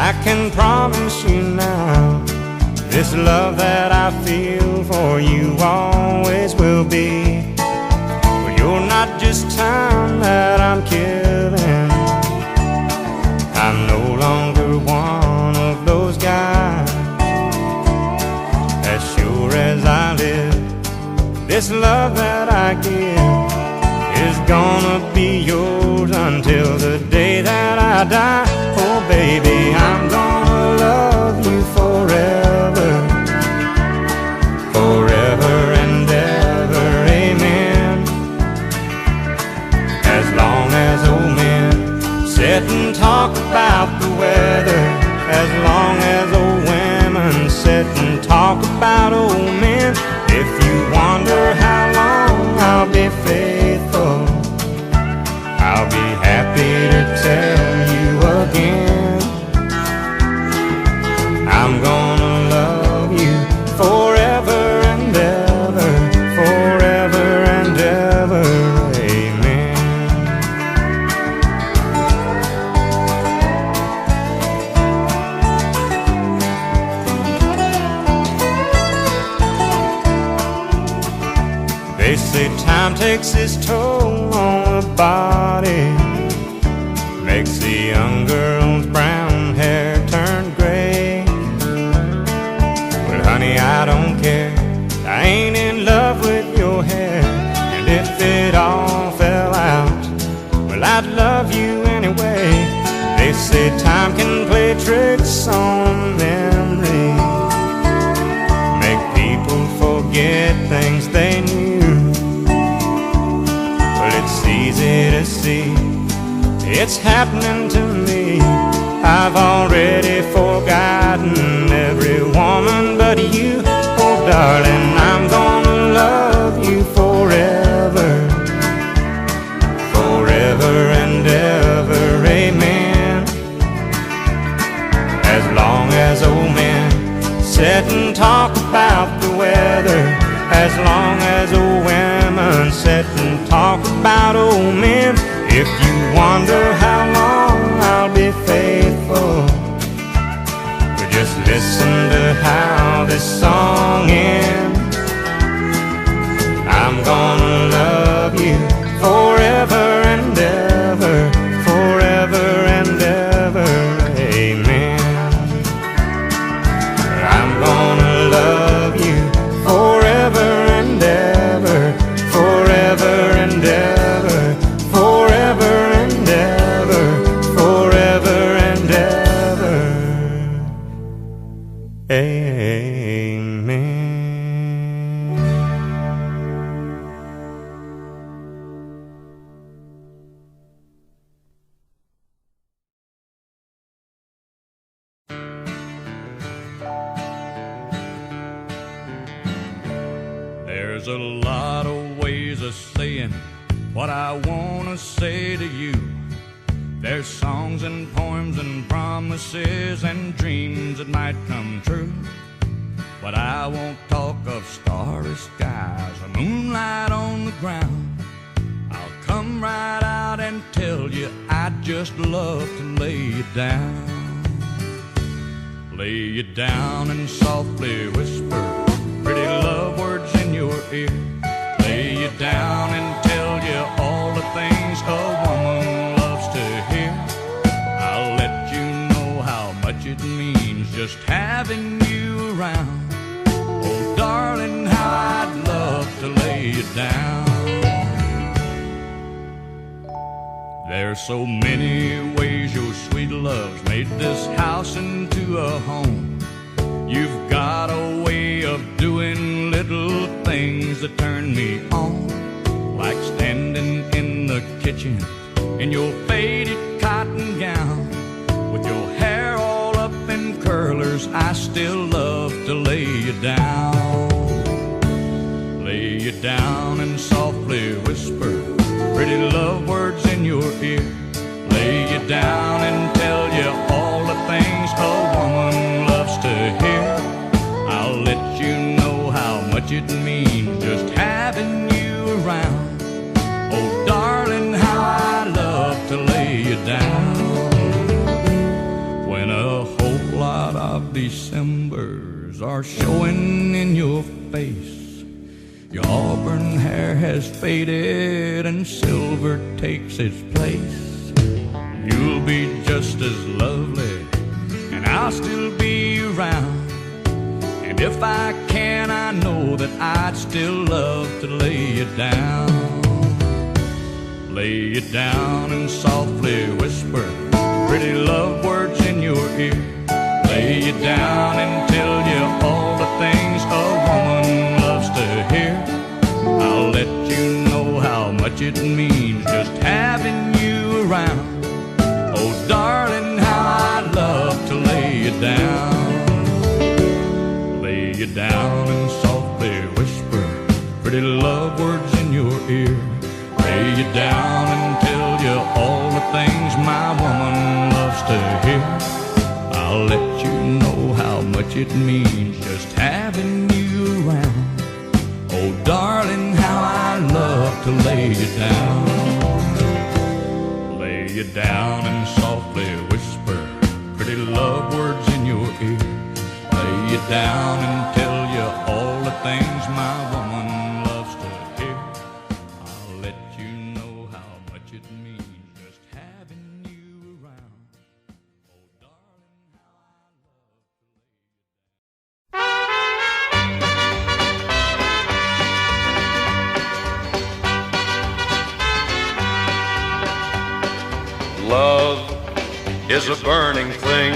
I can promise you now, this love that I feel for you always will be. Well, you're not just time that I'm killing. I'm no longer one of those guys. As sure as I live, this love that I give is gonna be yours until the day that I die. Oh baby, I'm gonna love you forever, forever and ever, amen. As long as old men sit and talk about the weather, as long as old women sit and talk about old men. If you wonder how long I'll be faithful, I'll be happy to tell you again. I'm gonna love you forever and ever, forever and ever, amen. They say time takes its toll on the body, makes the young girl's brown hair turn gray. Well honey, I don't care, I ain't in love with your hair. And if it all fell out, well I'd love you anyway. They say time can play tricks on memory, make people forget things they knew. It's easy to see, it's happening to me. I've already forgotten every woman but you. Oh darling, I'm gonna love you forever, forever and ever, amen. As long as old men sit and talk about the weather, as long as old women sit and talk about old men. If you wonder how long I'll be faithful, well, just listen to how this song ends. I'm gonna love you forever and ever, forever and ever, amen. I'm gonna love you forever and ever, forever and ever, forever and ever, forever and ever, amen. There's a lot of ways of saying what I want to say to you. There's songs and poems and promises and dreams that might come true. But I won't talk of starry skies or moonlight on the ground. I'll come right out and tell you I'd just love to lay you down. Lay you down and softly whisper pretty love words in your ear. Lay you down and tell you all the things a woman loves to hear. I'll let you know how much it means just having you around. Oh darling, how I'd love to lay you down. There's so many ways your sweet love's made this house into a home. You've got a way of doing little things that turn me on, like standing in the kitchen in your faded cotton gown, with your hair all up in curlers. I still love to lay you down. Lay you down and softly whisper pretty love words in your ear. Lay you down and tell you all the things a woman loves to hear. I'll let you know how much it means just having you around. Oh darling, how I love to lay you down. When a Decembers are showing in your face. Your auburn hair has faded and silver takes its place. You'll be just as lovely and I'll still be around. And if I can, I know that I'd still love to lay you down. Lay you down and softly whisper pretty love words in your ear. Lay you down and tell you all the things a woman loves to hear. I'll let you know how much it means just having you around. Oh, darling, how I'd love to lay you down. Lay you down and softly whisper pretty love words in your ear. Lay you down and tell you all the things my woman loves to hear. I'll let you know how much it means just having you around. Oh, darling, how I love to lay you down. Lay you down and softly whisper pretty love words in your ear. Lay you down and tell you all the things my woman loves to hear. I'll let you know how much it means just having you around. Oh, darling, how I love to lay you down. Love is a burning thing,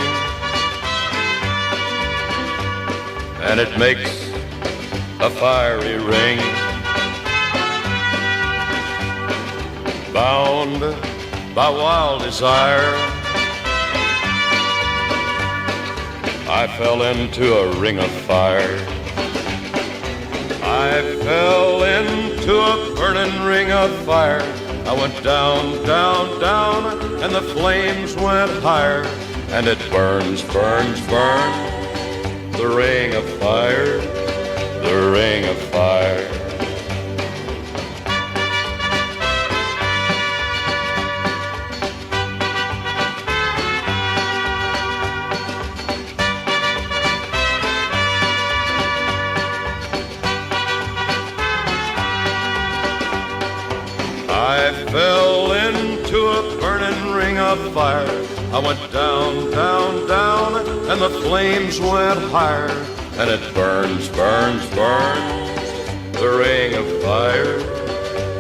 and it makes a fiery ring. Bound by wild desire, I fell into a ring of fire. I fell into a burning ring of fire. I went down, down, down, and the flames went higher. And it burns, burns, burns, the ring of fire, the ring of fire. I fell into a burning ring of fire. I went down, down, down, and the flames went higher. And it burns, burns, burns, the ring of fire,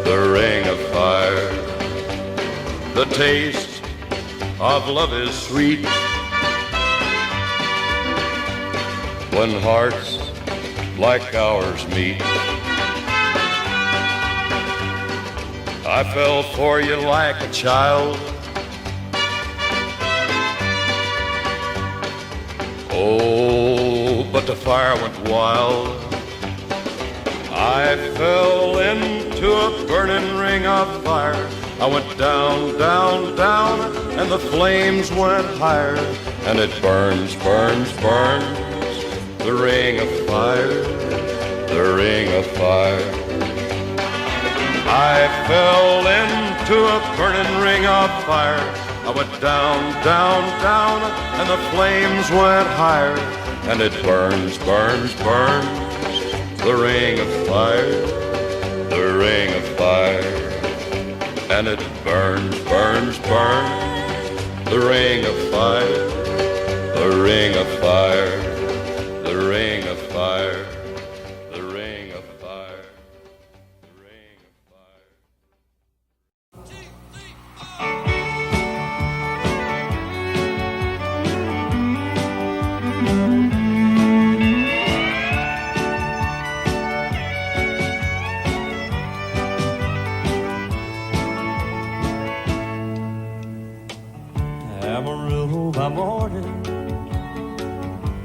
the ring of fire. The taste of love is sweet when hearts like ours meet. I fell for you like a child. Oh, but the fire went wild. I fell into a burning ring of fire. I went down, down, down, and the flames went higher. And it burns, burns, burns, the ring of fire, the ring of fire. I fell into a burning ring of fire. I went down, down, down, and the flames went higher. And it burns, burns, burns, the ring of fire, the ring of fire. And it burns, burns, burns, the ring of fire, the ring of fire, the ring of fire, the ring of fire, the ring of fire. Amarillo by morning,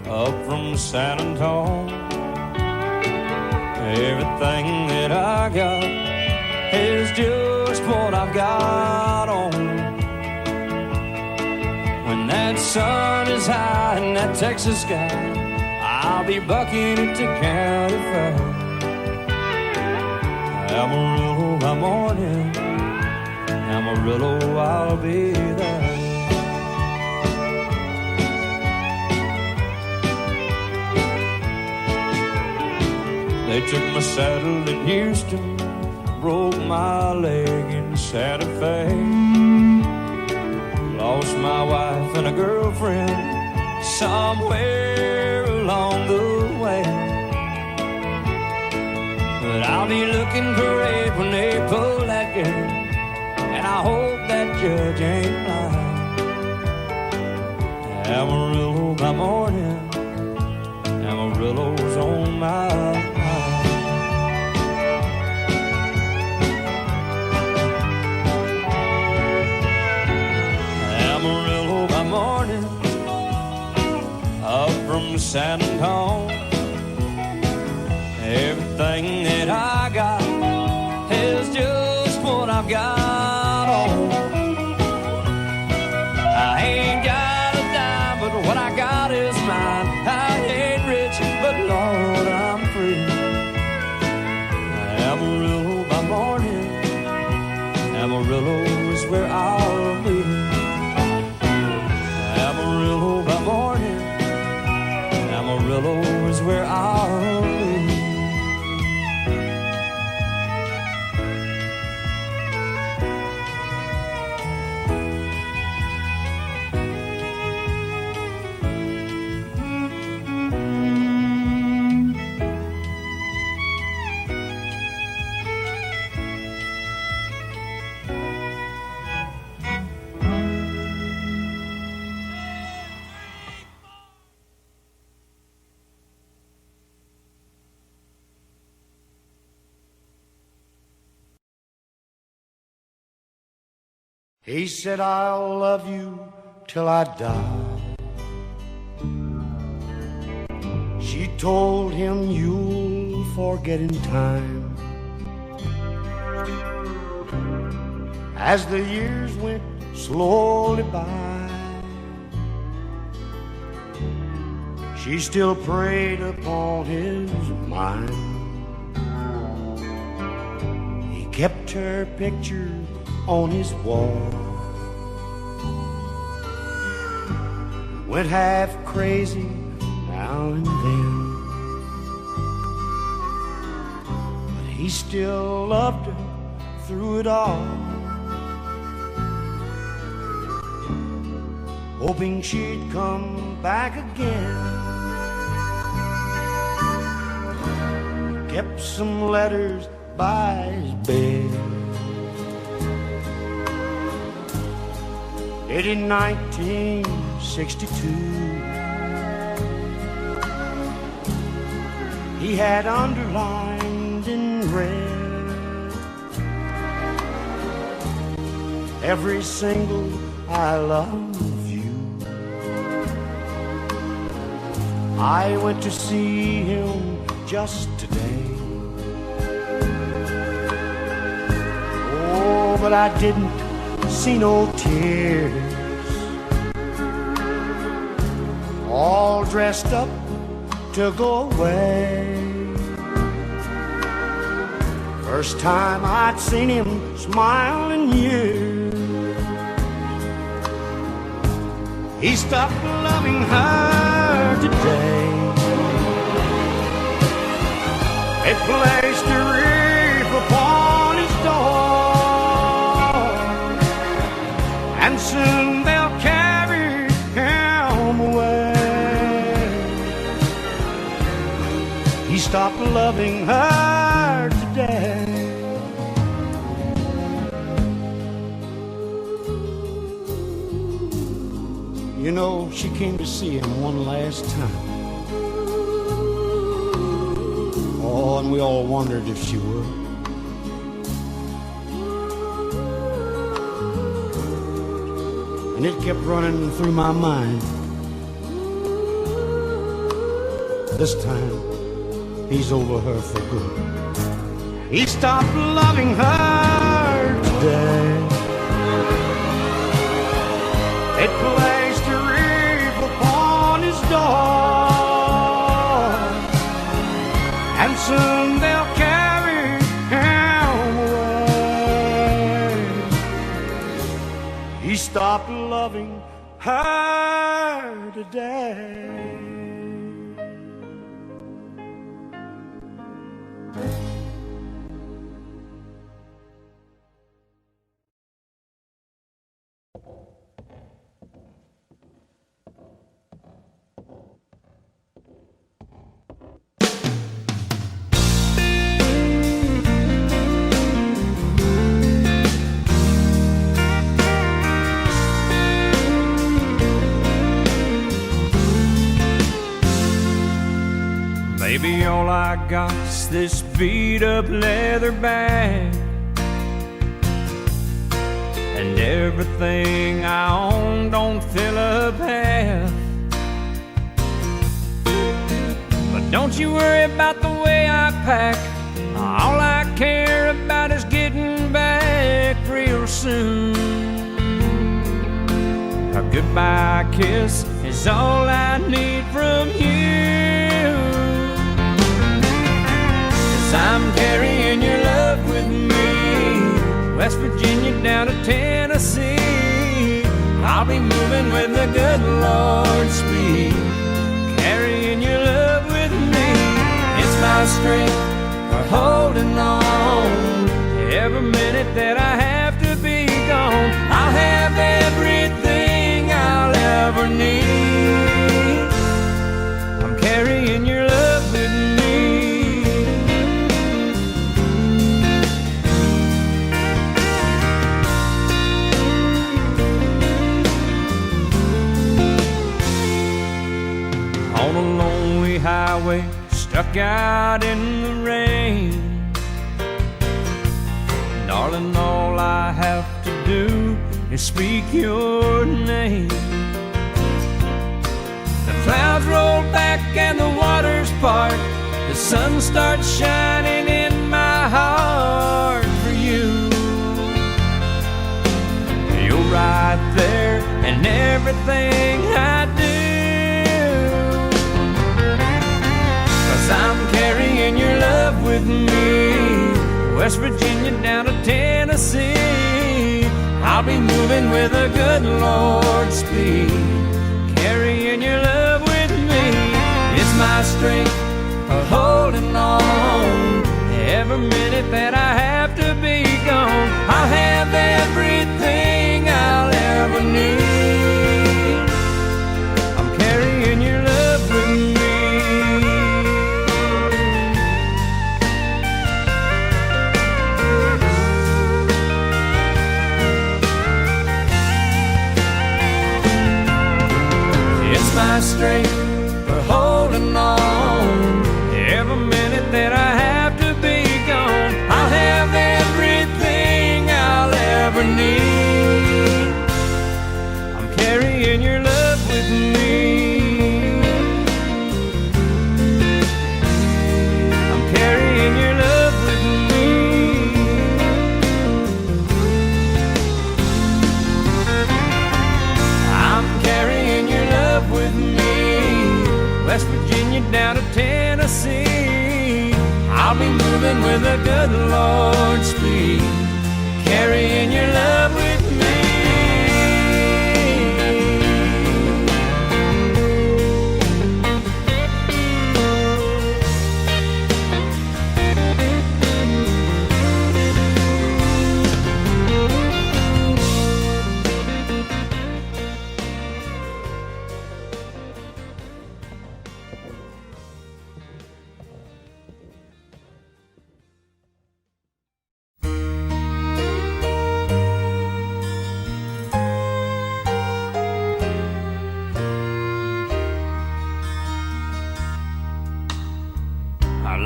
up from San Antonio. Everything that I got is just what I've got on. When that sun is high in that Texas sky, I'll be bucking at the county fair. Amarillo by morning, Amarillo, I'll be there. They took my saddle in Houston, broke my leg in Santa Fe. Lost my wife and a girlfriend somewhere along the way. But I'll be looking great when they pull that gate, and I hope that judge ain't lying. Amarillo by morning, Amarillo's on my mind. Amarillo by morning, up from San Antonio. Everything that I got is just what I've got on. I ain't got a dime, but what I got is mine. I ain't rich, but Lord, I'm free. Amarillo by morning, Amarillo is where I'll be. Amarillo by morning, Amarillo is where I'll be. He said, I'll love you till I die. She told him, you'll forget in time. As the years went slowly by, she still preyed upon his mind. He kept her picture on his wall, went half crazy now and then, but he still loved her through it all, hoping she'd come back again. Kept some letters by his bed, dated 1962. He had underlined in red every single I love you. I went to see him just today. Oh, but I didn't see no tears. All dressed up to go away. First time I'd seen him smile in years. He stopped loving her today. They placed a wreath upon his door, and soon they'll carry him away. He stopped loving her today. You know, she came to see him one last time. Oh, and we all wondered if she would. And it kept running through my mind. This time, he's over her for good. He stopped loving her today. It placed a wreath upon his door, and soon they'll carry him away. He stopped loving her today. Baby, all I got's this beat-up leather bag, and everything I own don't fill up half. But don't you worry about the way I pack. All I care about is getting back real soon. A goodbye kiss is all I need from you. 'Cause I'm carrying your love with me, West Virginia down to Tennessee. I'll be moving with the good Lord's speed, carrying your love with me. It's my strength for holding on. Every minute that I have to be gone, I'll have everything I'll ever need. I'm carrying your love with me. On a lonely highway, stuck out in the rain, darling, all I have to do is speak your name. The clouds roll back and the waters part, the sun starts shining in my heart for you. You're right there in everything I do, 'cause I'm carrying your love with me, West Virginia down to Tennessee. I'll be moving with a good Lord's speed, carrying your love with me. It's my strength for holding on. Every minute that I have to be gone, I'll have everything I'll ever need. I'm carrying your love with me. My strength for holding on. Every minute that I have to be gone, I'll have everything I'll ever need. I'm carrying your love with me. I'm carrying your love with me. I'm carrying your love with me, West Virginia down to Tennessee. I'll be moving with a good Lord's speed, carrying your love with me.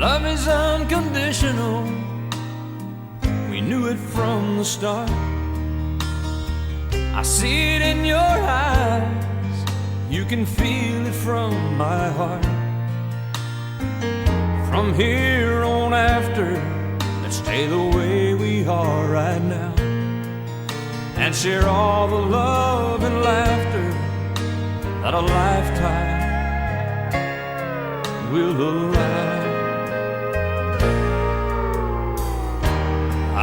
Love is unconditional, we knew it from the start. I see it in your eyes, you can feel it from my heart. From here on after, let's stay the way we are right now, and share all the love and laughter that a lifetime will allow.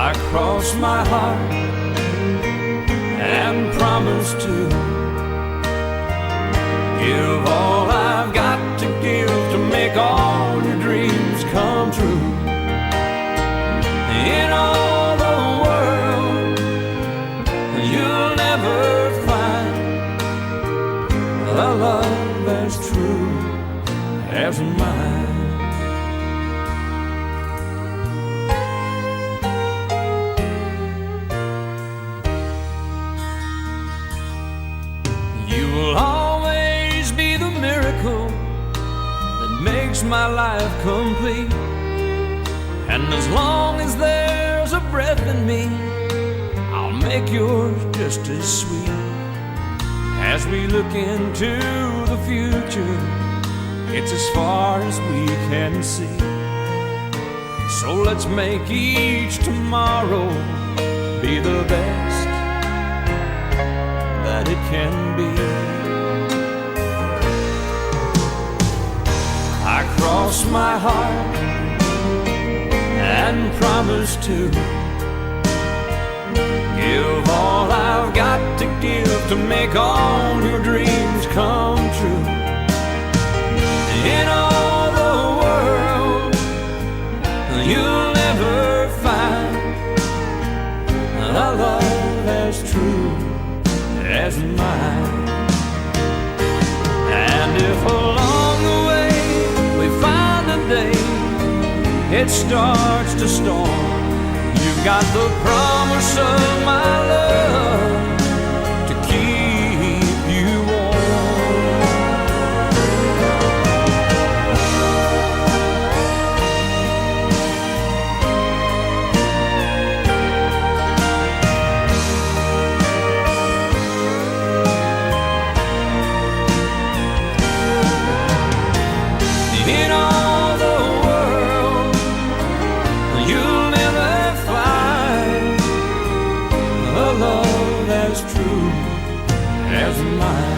I cross my heart and promise to give all I've got to give to make all your dreams come true. In all the world, you'll never find a love as true as mine. makes my life complete. And as long as there's a breath in me, I'll make yours just as sweet. As we look into the future, it's as far as we can see. So let's make each tomorrow be the best that it can be. I cross my heart and promise to give all I've got to give to make all your dreams come true. In all the world, you'll never find a love as true as mine. And if along the way we find a day it starts to storm, you've got the promise of my love to keep you warm. In all the world, you'll never find a love as true as mine.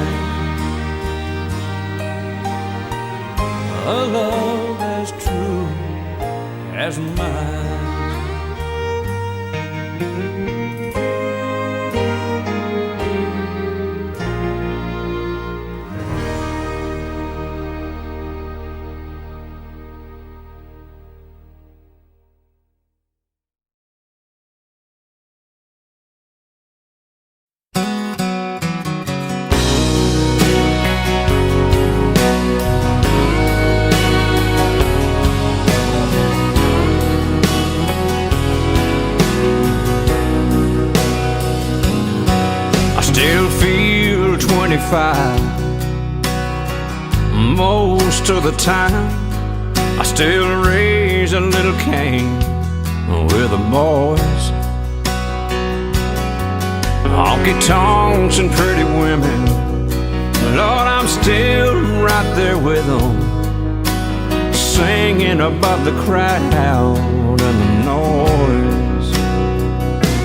A love as true as mine. Still feel 25 most of the time. I still raise a little Cain with the boys. Honky tonks and pretty women, Lord, I'm still right there with them, singing above the crowd and the noise.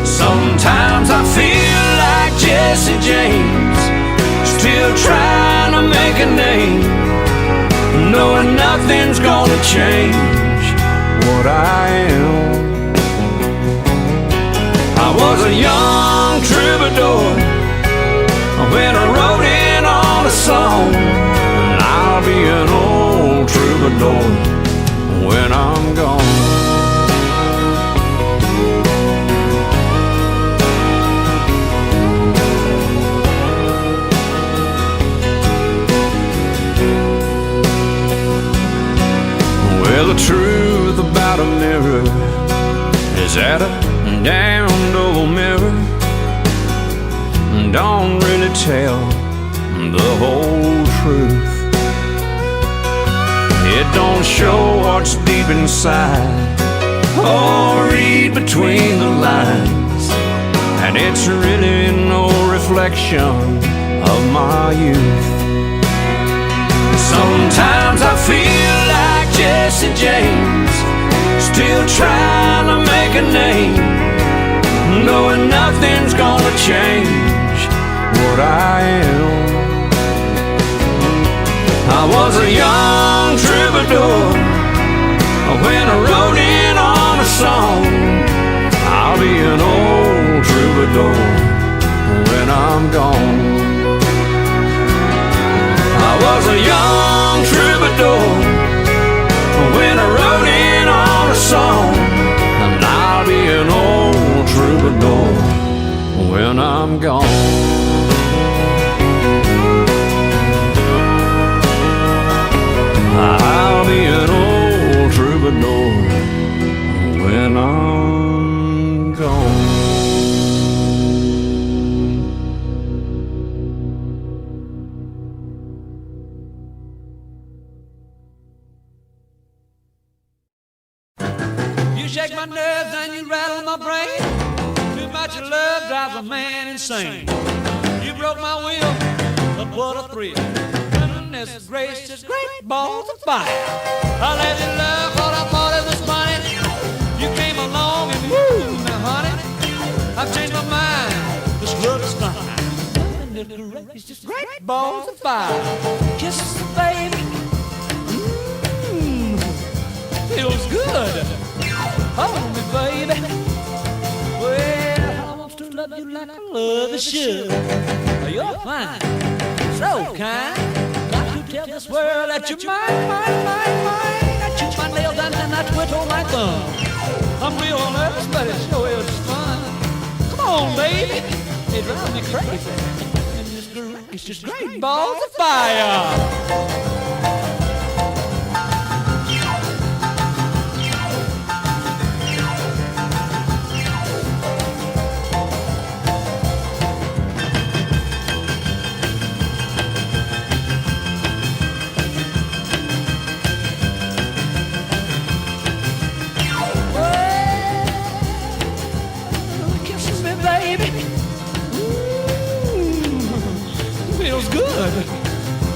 Sometimes I feel like Jesse James, still trying to make a name, knowing nothing's gonna change what I am. I was a young troubadour when I wrote in on a song, and I'll be an old troubadour when I'm gone. Well, the truth about a mirror is that a damned old mirror don't really tell the whole truth. It don't show what's deep inside or read between the lines, and it's really no reflection of my youth. Sometimes I feel like Jesse James, still trying to make a name, knowing nothing's gonna change what I am. I was a young troubadour when I wrote in on a song. I'll be an old troubadour when I'm gone. I was a young troubadour when I wrote in on a song, and I'll be an old troubadour when I'm gone. I'll be an old troubadour when I'm gone. a man insane. You broke my will, but what a thrill. Goodness gracious, great balls of fire. I let you love what I thought it was funny. You came along and woo, now honey, I've changed my mind. This love is fine. Goodness gracious, great balls of fire. Kisses, baby. Feels good. Hold me, baby. Well, I want to love you like I love you should. You're fine, so kind. Got to tell this world that you're mine. I chew my nails down and I twiddle my thumb. I'm real nervous, but it sure is fun. Come on, baby. It drives me crazy. And it's just great balls of fire.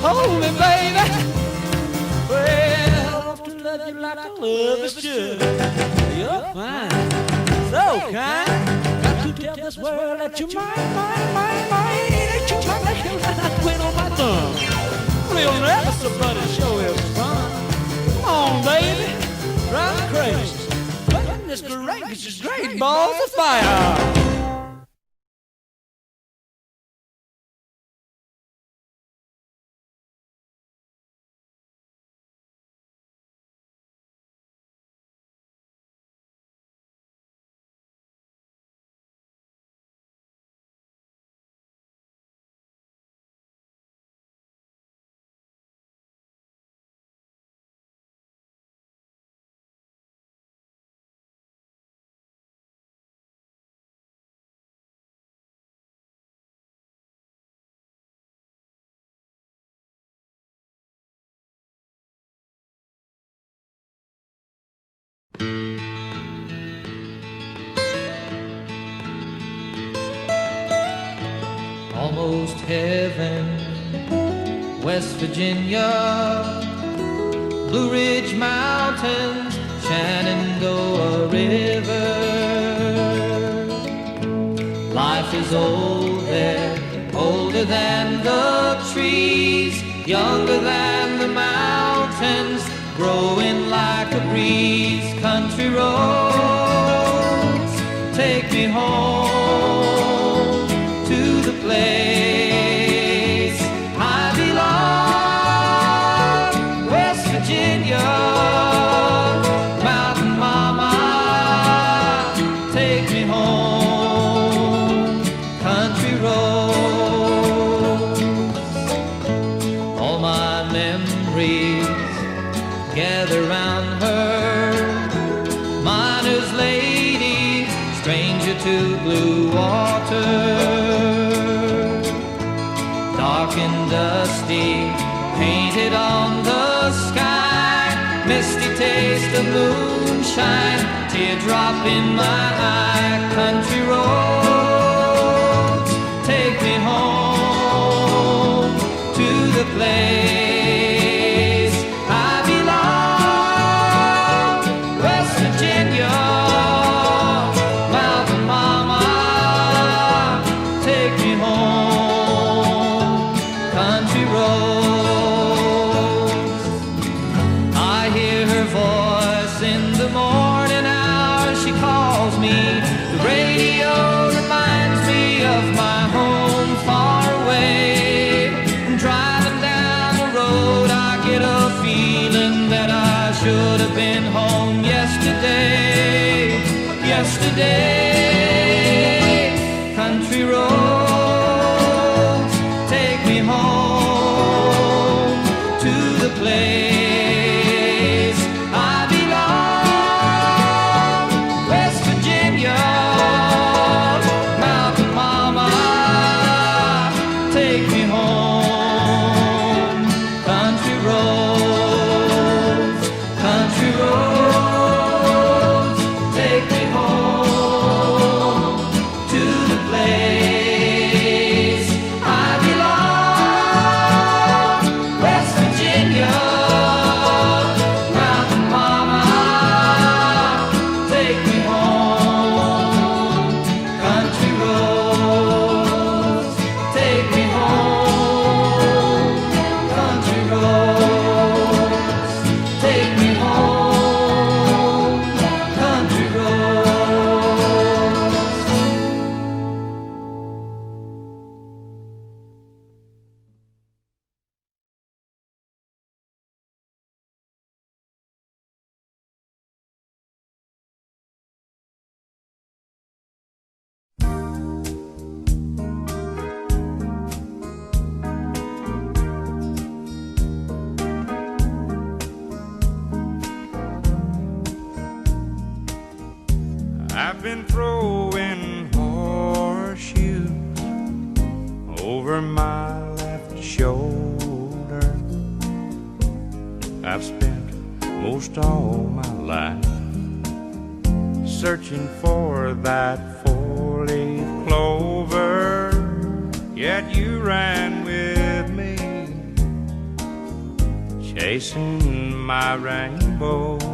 Hold me, baby. Well, I want to love you like I love you should. You're fine, so kind. Got to tell this world that you're mine. That you might like you like I went on my thumb. Real nervous, but it sure is fun. Come on, baby, drive me crazy. Goodness gracious, great balls of fire. Almost heaven, West Virginia, Blue Ridge Mountains, Shenandoah River. Life is old there, older than the trees, younger than the mountains, growing like a breeze. Country roads, take me home to the place I belong, West Virginia, Mountain Mama, take me home, country roads. All my memories gather round her, miner's lady, stranger to blue water. Dark and dusty, painted on the sky, misty taste of moonshine, teardrop in my eye. Country roads, take me home to the place I belong, West Virginia, Mountain Mama, take me home, country roads. I hear her voice in the morning hours, she calls me. The radio reminds me of my home been throwing horseshoes over my left shoulder. I've spent most all my life searching for that four-leaf clover, yet you ran with me, chasing my rainbows.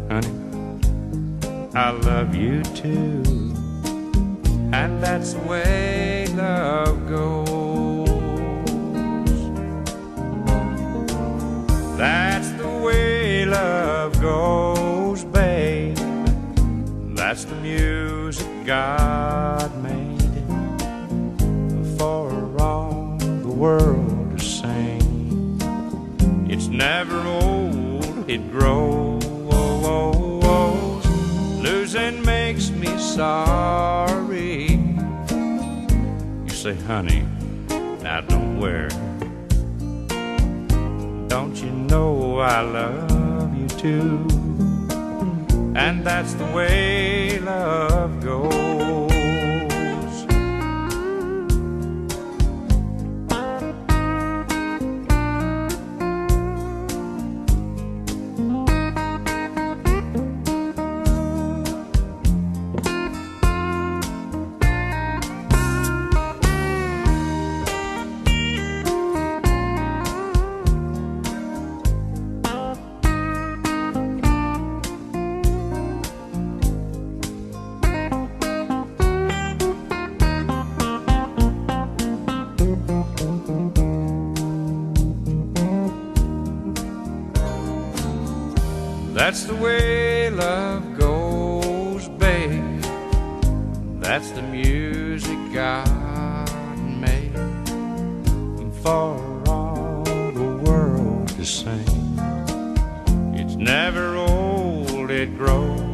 Honey, I love you too, and that's the way love goes. That's the way love goes, babe. That's the music God made for all the world to sing. It's never old, it grows. Losing makes me sorry. You say, honey, now don't worry. Don't you know I love you too? And that's the way love goes. That's the way love goes, babe. That's the music God made for all the world to sing. It's never old, it grows.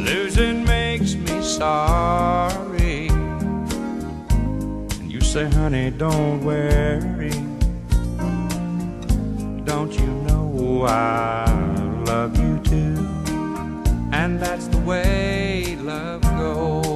Losing makes me sorry. And you say, honey, don't worry. Don't you know I love you too? And that's the way love goes.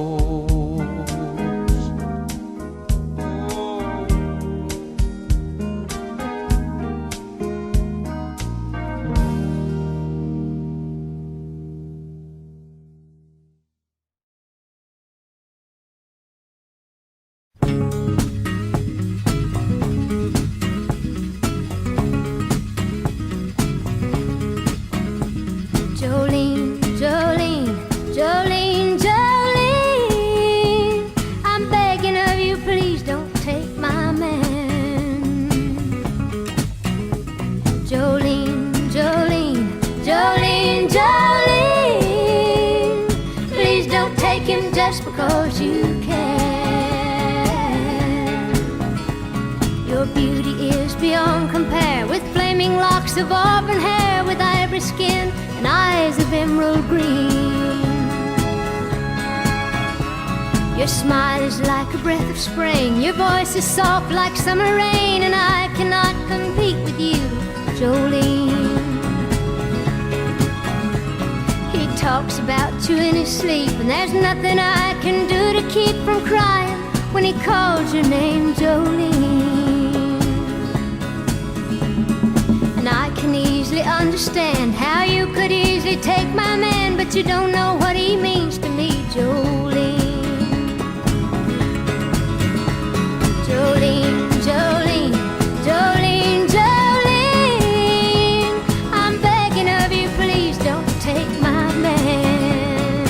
Jolene, Jolene, Jolene, Jolene, I'm begging of you, please don't take my man. Jolene, Jolene, Jolene, Jolene, please don't take him just because you can. Your beauty is beyond compare, with flaming locks of auburn hair, with ivory skin and eyes of emerald green. Your smile is like a breath of spring, your voice is soft like summer rain, and I cannot compete with you, Jolene. He talks about you in his sleep, and there's nothing I can do to keep from crying when he calls your name, Jolene. And I can easily understand how you could easily take my man, but you don't know what he means to me, Jolene. Jolene, Jolene, Jolene, Jolene, I'm begging of you, please don't take my man.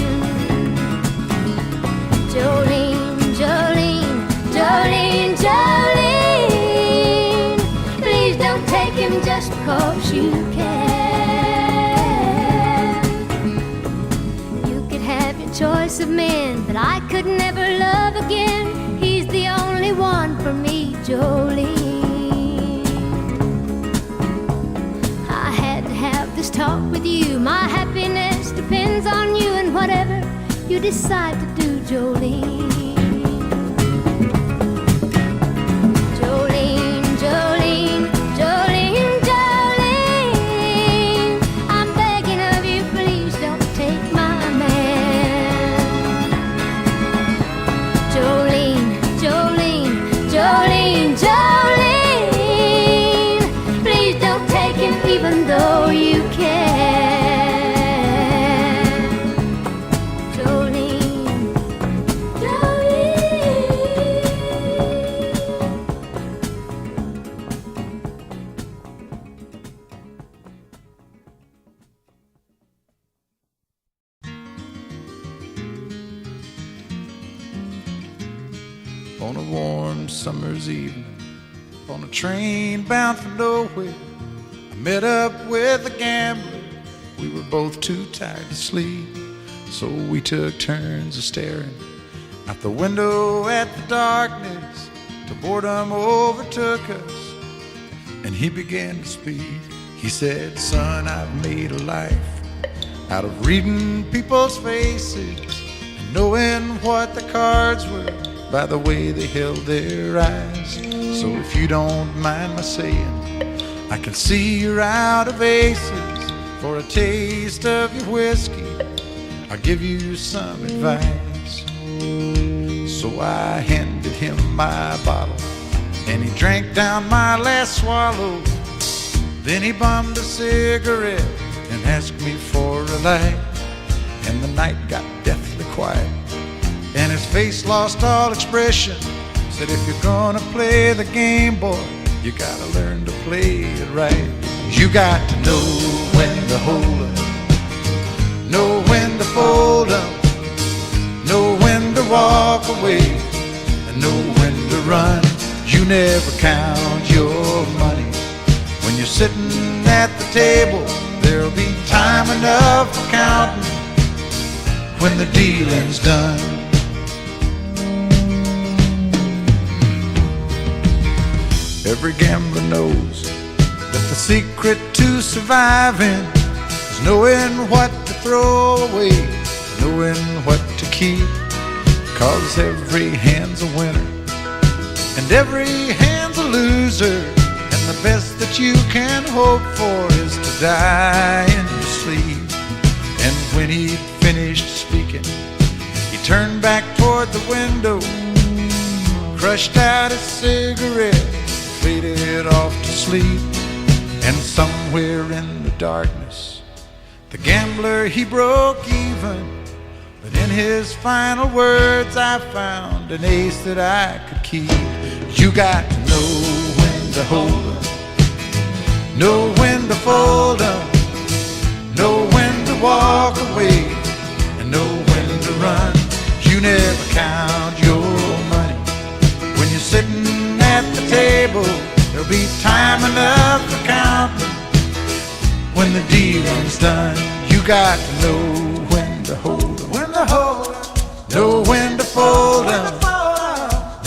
Jolene, Jolene, Jolene, Jolene, please don't take him just because you can. You could have your choice of men, but I could never love again. He's the only one for me, Jolene. I had to have this talk with you. My happiness depends on you, and whatever you decide to do, Jolene. Jolene, Jolene, Jolene, Jolene, I'm begging of you, on a warm summer's evening, on a train bound for nowhere. I met up with a gambler. We were both too tired to sleep, so we took turns of staring out the window at the darkness till boredom overtook us, and he began to speak. He said, "Son, I've made a life out of reading people's faces and knowing what the cards were by the way they held their eyes. So if you don't mind my saying, I can see you're out of aces. For a taste of your whiskey, I'll give you some advice." So I handed him my bottle, and he drank down my last swallow. Then he bummed a cigarette and asked me for a light, and the night got deathly quiet, and his face lost all expression. Said, "If you're gonna play the game, boy, you gotta learn to play it right. You got to know when to hold up, know when to fold up, know when to walk away, and know when to run. You never count your money when you're sitting at the table. There'll be time enough for counting when the dealing's done." Every gambler knows that the secret to surviving is knowing what to throw away, knowing what to keep. 'Cause every hand's a winner and every hand's a loser, and the best that you can hope for is to die in your sleep. And when he'd finished speaking, he turned back toward the window, crushed out his cigarette, faded off to sleep. And somewhere in the darkness, the gambler, he broke even. But in his final words, I found an ace that I could keep. You got to know when to hold up, know when to fold up, know when to walk away, and know when to run. You never count your money when you're sitting at the table. There'll be time enough for counting when the dealing's done. You got to know when to hold up, know when to fold up,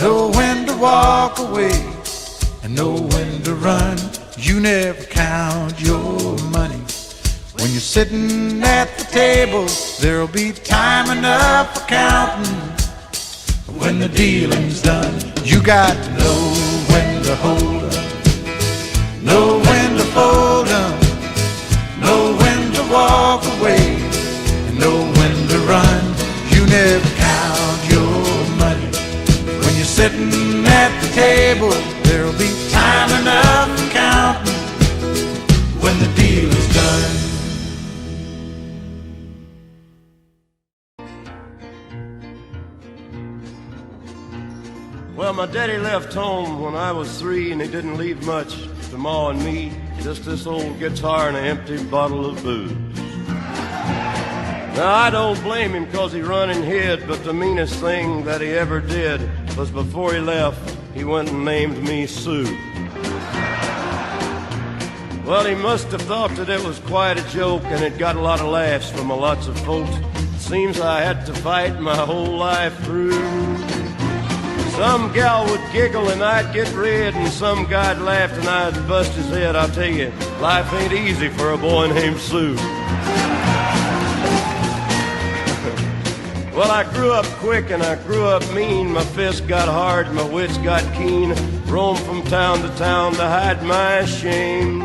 know when to walk away, and know when to run. You never count your money when you're sitting at the table. There'll be time enough for counting when the dealing's done. You got to know when to hold up, know when to fold up, know when to walk away, and know when to run. You never count your money when you're sitting at the table. There'll be time enough for counting when the deal is done. Well, my daddy left home when I was 3, and he didn't leave much to Ma and me, just this old guitar and an empty bottle of booze. Now, I don't blame him 'cause he run and hid, but the meanest thing that he ever did was before he left, he went and named me Sue. Well, he must have thought that it was quite a joke, and it got a lot of laughs from lots of folks. It seems I had to fight my whole life through. Some gal would giggle and I'd get red, and some guy'd laugh and I'd bust his head. I'll tell you, life ain't easy for a boy named Sue. Well, I grew up quick and I grew up mean. My fists got hard, my wits got keen. Roamed from town to town to hide my shame.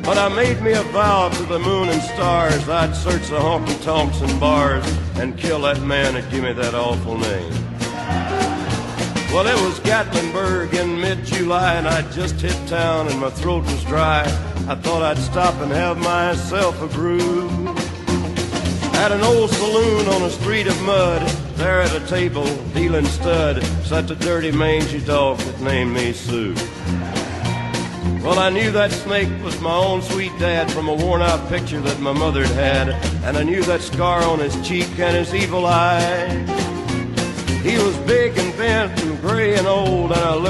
But I made me a vow to the moon and stars, I'd search the honky-tonks and bars and kill that man that give me that awful name. Well, it was Gatlinburg in mid-July, and I'd just hit town and my throat was dry. I thought I'd stop and have myself a brew. At an old saloon on a street of mud, there at a table, dealing stud, sat the dirty mangy dog that named me Sue. Well, I knew that snake was my own sweet dad from a worn-out picture that my mother'd had, and I knew that scar on his cheek and his evil eye. He was big and bent and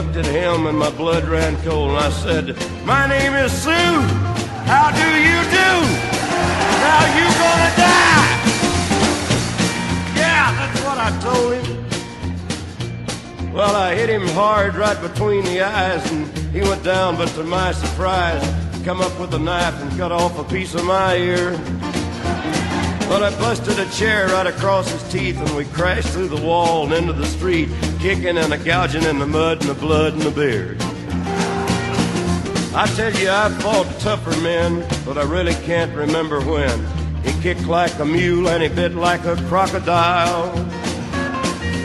looked at him and my blood ran cold, and I said, "My name is Sue. How do you do? Now you gonna die." Yeah, that's what I told him. Well, I hit him hard right between the eyes, and he went down, but to my surprise, come up with a knife and cut off a piece of my ear. But I busted a chair right across his teeth, and we crashed through the wall and into the street, kicking and gouging in the mud and the blood and the beard. I tell you, I've fought tougher men, but I really can't remember when. He kicked like a mule and he bit like a crocodile.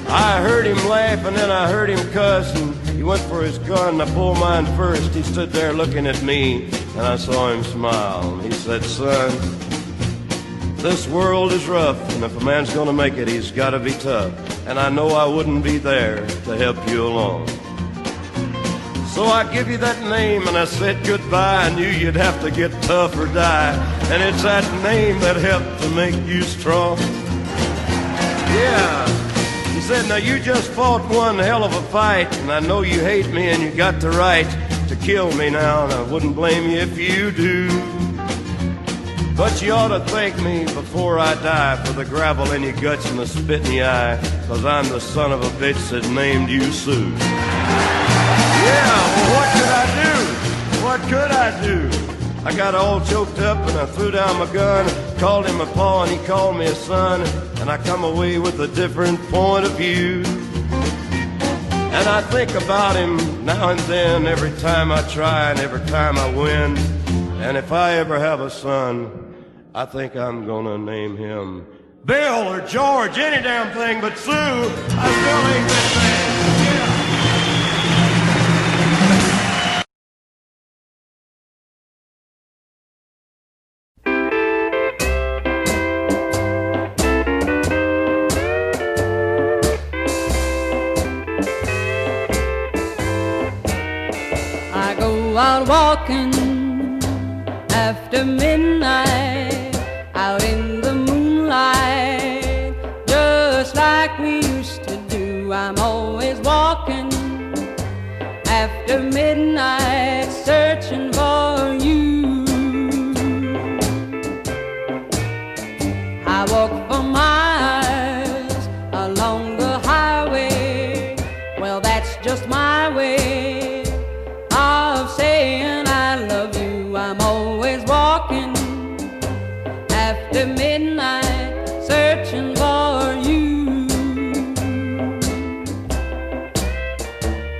I heard him laugh and then I heard him cuss, and he went for his gun. I pulled mine first. He stood there looking at me, and I saw him smile. And he said, "Son, this world is rough, and if a man's gonna make it, he's gotta be tough. And I know I wouldn't be there to help you along. So I give you that name, and I said goodbye. I knew you'd have to get tough or die, and it's that name that helped to make you strong." Yeah. He said, "Now you just fought one hell of a fight, and I know you hate me and you got the right to kill me now, and I wouldn't blame you if you do. But you ought to thank me before I die for the gravel in your guts and the spit in your eye, 'cause I'm the son of a bitch that named you Sue." Yeah, well, what could I do? What could I do? I got all choked up and I threw down my gun, called him a pa and he called me a son, and I come away with a different point of view. And I think about him now and then, every time I try and every time I win. And if I ever have a son, I think I'm gonna name him Bill or George, any damn thing but Sue. I still ain't that thing. Yeah. I go out walking after midnight, out in the moonlight, just like we used to do. I'm always walking after midnight, searching for you. I walk for miles along the highway, well, that's just my way of saying I love you. I'm always walking after midnight, searching for you.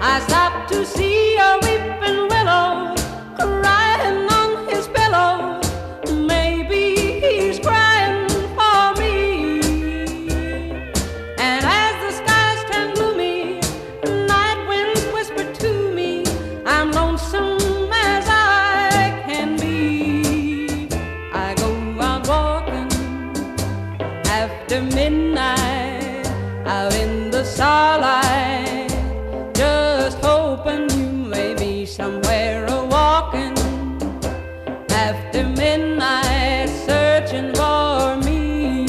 I stopped to see a weeping willow crying on his pillow. Maybe he's crying for me. And as the skies turn gloomy, night winds whisper to me, I'm lonesome as I can be. I go out walking after midnight, out in the starlight, just hoping you may be somewhere a-walking after midnight, searching for me.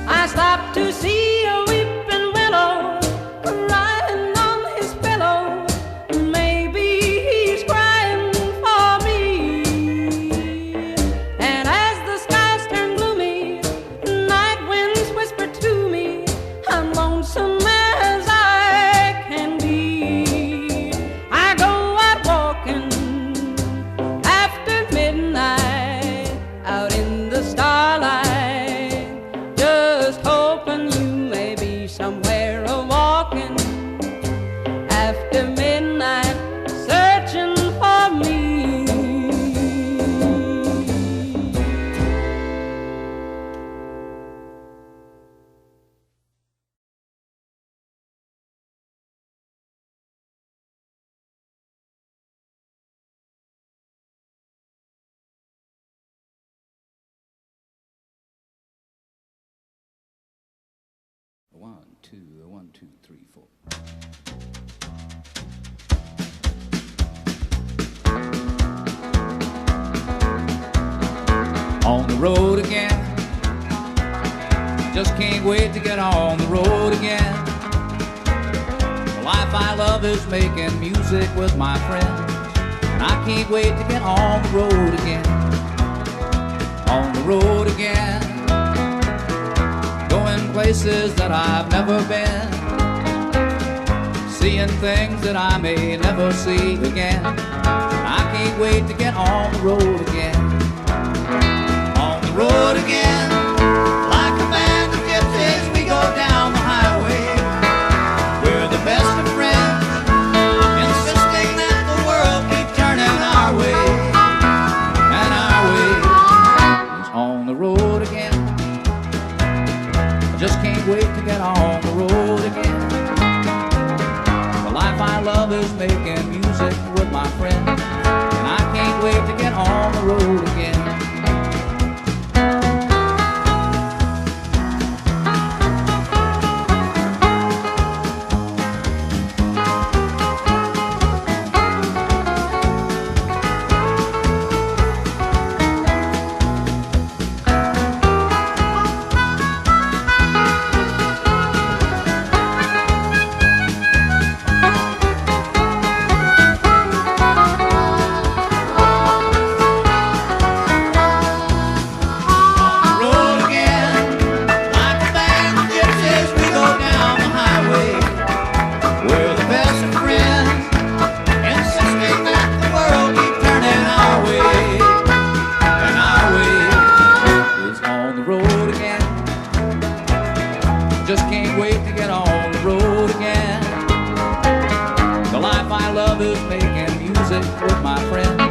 I stopped to see a weeping willow crying on his pillow. Maybe he's crying for me. And as the skies turn gloomy, night winds whisper to me, I'm lonesome as I can be. I go out walking after midnight, out in the starlight, just hoping you may be somewhere a-walking after midnight, searching for me. One, two, 1, 2, 3, 4. On the road again. Just can't wait to get on the road again. The life I love is making music with my friends, and I can't wait to get on the road again. On the road again. Going places that I've never been, seeing things that I may never see again. I can't wait to get on the road again. On the road again. Like a band of gypsies, we go down the highway. We're the best of friends, insisting that the world keep turning our way. And our way is on the road again. I just can't wait to get on the road again. The life I love is making music with my friends, and I can't wait to get on the road again. Just can't wait to get on the road again. The life I love is making music with my friends,